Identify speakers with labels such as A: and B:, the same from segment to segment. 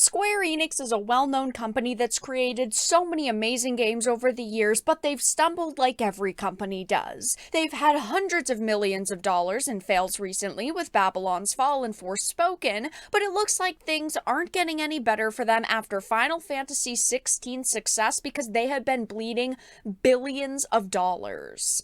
A: Square Enix is a well-known company that's created so many amazing games over the years, but they've stumbled like every company does. They've had hundreds of millions of dollars in fails recently with Babylon's Fall and Forspoken, but it looks like things aren't getting any better for them after Final Fantasy XVI success because they have been bleeding billions of dollars.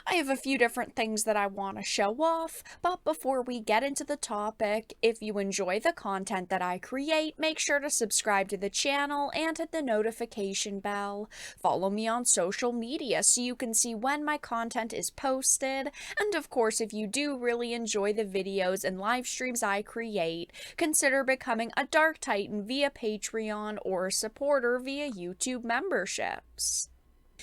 A: I have a few different things that I want to show off, but before we get into the topic, if you enjoy the content that I create, make sure to subscribe to the channel and hit the notification bell. Follow me on social media so you can see when my content is posted. And of course, if you do really enjoy the videos and live streams I create, consider becoming a Dark Titan via Patreon or a supporter via YouTube memberships.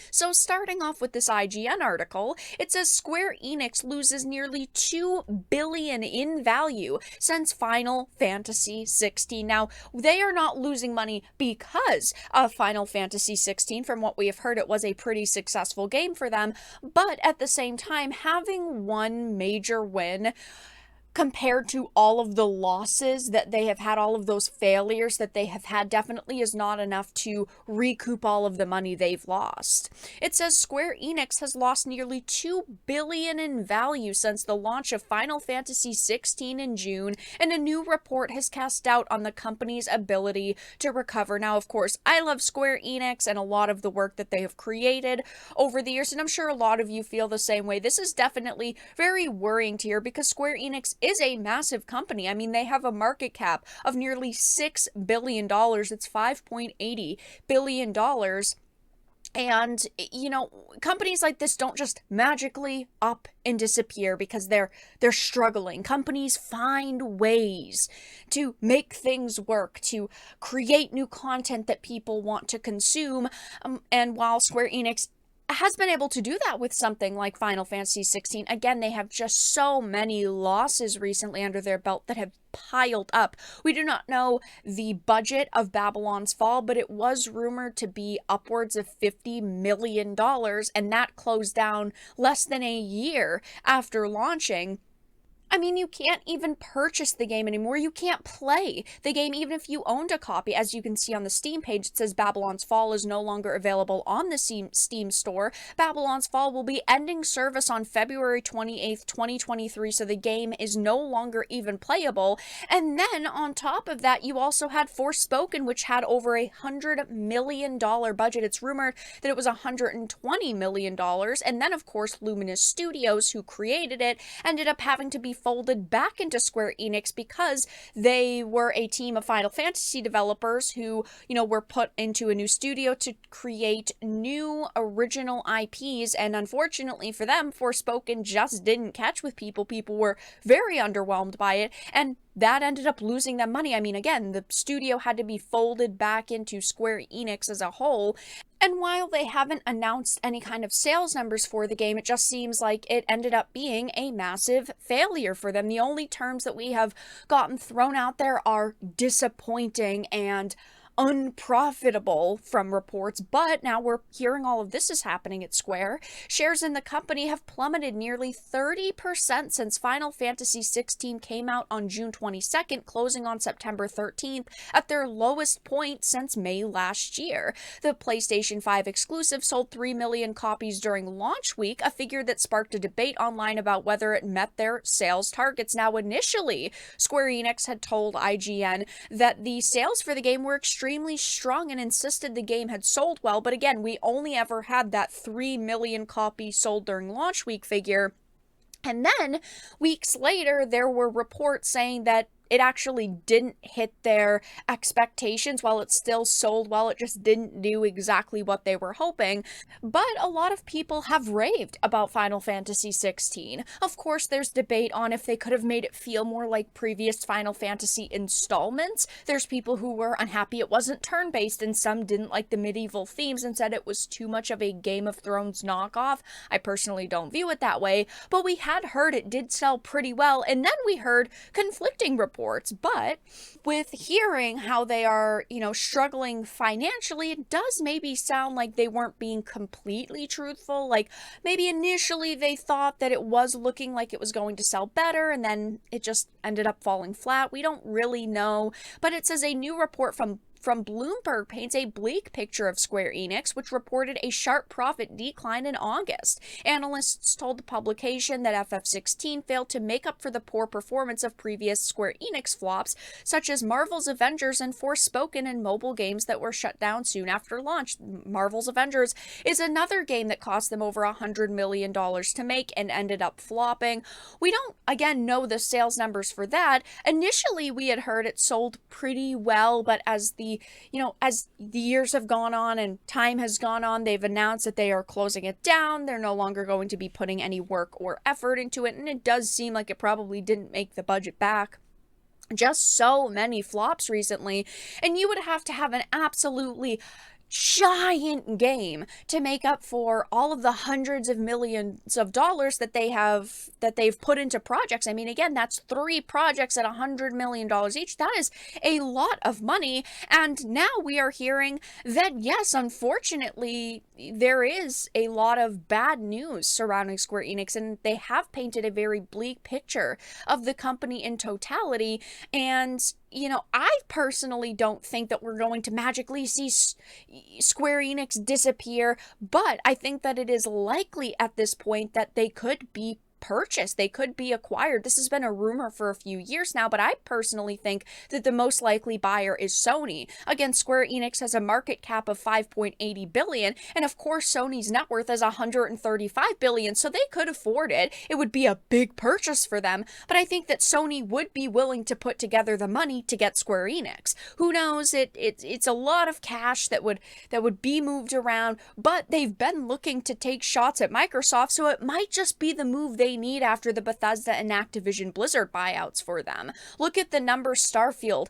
A: So starting off with this IGN article, it says Square Enix loses nearly $2 billion in value since Final Fantasy XVI. Now, they are not losing money because of Final Fantasy XVI. From what we have heard, it was a pretty successful game for them, but at the same time, having one major win compared to all of the losses that they have had, all of those failures that they have had, definitely is not enough to recoup all of the money they've lost. It says Square Enix has lost nearly $2 billion in value since the launch of Final Fantasy XVI in June, and a new report has cast doubt on the company's ability to recover. Now, of course, I love Square Enix and a lot of the work that they have created over the years, and I'm sure a lot of you feel the same way. This is definitely very worrying to hear because Square Enix is a massive company. I mean, they have a market cap of nearly $6 billion. It's $5.80 billion. And, you know, companies like this don't just magically up and disappear because they're struggling. Companies find ways to make things work, to create new content that people want to consume. And while Square Enix has been able to do that with something like Final Fantasy XVI. Again, they have just so many losses recently under their belt that have piled up. We do not know the budget of Babylon's Fall, but it was rumored to be upwards of $50 million, and that closed down less than a year after launching. I mean, you can't even purchase the game anymore. You can't play the game even if you owned a copy. As you can see on the Steam page, it says Babylon's Fall is no longer available on the Steam store. Babylon's Fall will be ending service on February 28th, 2023, so the game is no longer even playable. And then on top of that, you also had Forspoken, which had over $100 million budget. It's rumored that it was $120 million. And then, of course, Luminous Studios, who created it, ended up having to be folded back into Square Enix because they were a team of Final Fantasy developers who, you know, were put into a new studio to create new original IPs, and unfortunately for them, Forspoken just didn't catch with people. People were very underwhelmed by it, and that ended up losing them money. I mean, again, the studio had to be folded back into Square Enix as a whole. And while they haven't announced any kind of sales numbers for the game, it just seems like it ended up being a massive failure for them. The only terms that we have gotten thrown out there are disappointing and unprofitable from reports, but now we're hearing all of this is happening at Square. Shares in the company have plummeted nearly 30% since Final Fantasy XVI came out on June 22nd, closing on September 13th at their lowest point since May last year. The PlayStation 5 exclusive sold 3 million copies during launch week, a figure that sparked a debate online about whether it met their sales targets. Now, initially, Square Enix had told IGN that the sales for the game were extremely strong and insisted the game had sold well, but again, we only ever had that 3 million copies sold during launch week figure. And then weeks later, there were reports saying that it actually didn't hit their expectations. While it still sold well, it just didn't do exactly what they were hoping. But a lot of people have raved about Final Fantasy XVI. Of course, there's debate on if they could have made it feel more like previous Final Fantasy installments. There's people who were unhappy it wasn't turn-based, and some didn't like the medieval themes and said it was too much of a Game of Thrones knockoff. I personally don't view it that way, but we had heard it did sell pretty well, and then we heard conflicting reports reports. But with hearing how they are, struggling financially, it does maybe sound like they weren't being completely truthful. Like maybe initially they thought that it was looking like it was going to sell better, and then it just ended up falling flat. We don't really know, but it says a new report from Bloomberg paints a bleak picture of Square Enix, which reported a sharp profit decline in August. Analysts told the publication that FF16 failed to make up for the poor performance of previous Square Enix flops, such as Marvel's Avengers and Forspoken, and mobile games that were shut down soon after launch. Marvel's Avengers is another game that cost them over $100 million to make and ended up flopping. We don't, again, know the sales numbers for that. Initially, we had heard it sold pretty well, but as the years have gone on and time has gone on, they've announced that they are closing it down. They're no longer going to be putting any work or effort into it, and it does seem like it probably didn't make the budget back. Just so many flops recently, and you would have to have an absolutely giant game to make up for all of the hundreds of millions of dollars that they've put into projects. I mean, again, that's 3 projects at $100 million each. That is a lot of money. And now we are hearing that, yes, unfortunately, there is a lot of bad news surrounding Square Enix, and they have painted a very bleak picture of the company in totality. And I personally don't think that we're going to magically see Square Enix disappear, but I think that it is likely at this point that they could be purchased. They could be acquired. This has been a rumor for a few years now, but I personally think that the most likely buyer is Sony. Again, Square Enix has a market cap of $5.80 billion, and of course Sony's net worth is $135 billion, so they could afford it. It would be a big purchase for them, but I think that Sony would be willing to put together the money to get Square Enix. Who knows? It's a lot of cash that would be moved around, but they've been looking to take shots at Microsoft, so it might just be the move they need after the Bethesda and Activision Blizzard buyouts for them. Look at the numbers Starfield,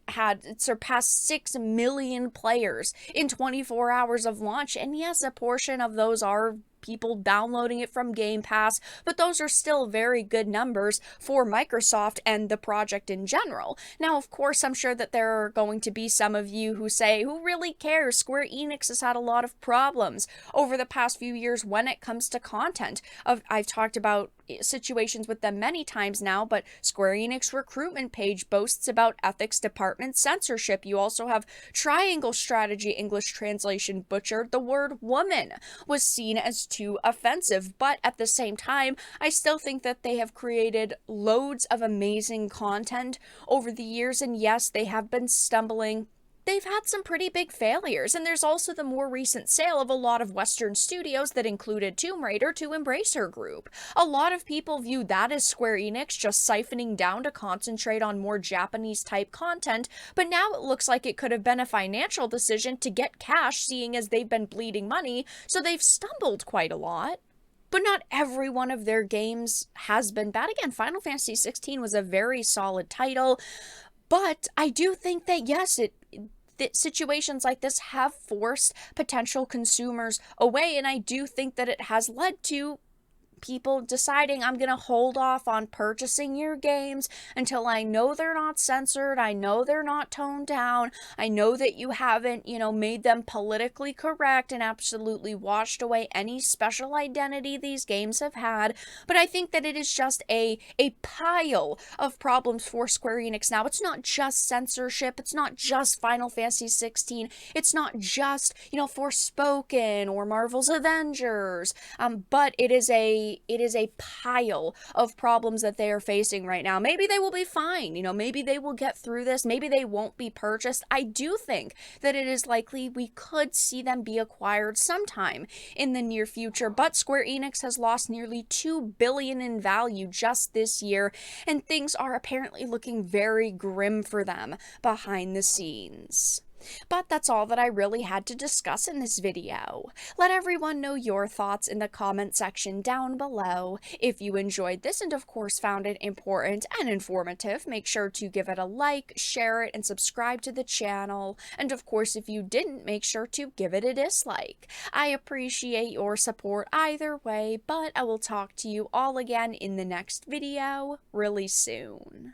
A: had surpassed 6 million players in 24 hours of launch, and yes, a portion of those are people downloading it from Game Pass, but those are still very good numbers for Microsoft and the project in general. Now, of course, I'm sure that there are going to be some of you who say, who really cares? Square Enix has had a lot of problems over the past few years when it comes to content. I've talked about situations with them many times now, but Square Enix recruitment page boasts about ethics department censorship. You also have Triangle Strategy English translation butchered. The word woman was seen as too offensive, but at the same time, I still think that they have created loads of amazing content over the years, and yes, they have been stumbling. They've had some pretty big failures, and there's also the more recent sale of a lot of Western studios that included Tomb Raider to Embracer Group. A lot of people view that as Square Enix just siphoning down to concentrate on more Japanese-type content, but now it looks like it could have been a financial decision to get cash, seeing as they've been bleeding money, so they've stumbled quite a lot. But not every one of their games has been bad. Again, Final Fantasy XVI was a very solid title, but I do think that, yes, that situations like this have forced potential consumers away, and I do think that it has led to people deciding, I'm going to hold off on purchasing your games until I know they're not censored, I know they're not toned down, I know that you haven't, made them politically correct and absolutely washed away any special identity these games have had. But I think that it is just a pile of problems for Square Enix now. It's not just censorship, it's not just Final Fantasy XVI, it's not just, Forspoken or Marvel's Avengers, but it is a pile of problems that they are facing right now. Maybe they will be fine, maybe they will get through this, maybe they won't be purchased. I do think that it is likely we could see them be acquired sometime in the near future, but Square Enix has lost nearly $2 billion in value just this year, and things are apparently looking very grim for them behind the scenes. But that's all that I really had to discuss in this video. Let everyone know your thoughts in the comment section down below. If you enjoyed this and of course found it important and informative, make sure to give it a like, share it, and subscribe to the channel. And of course, if you didn't, make sure to give it a dislike. I appreciate your support either way, but I will talk to you all again in the next video really soon.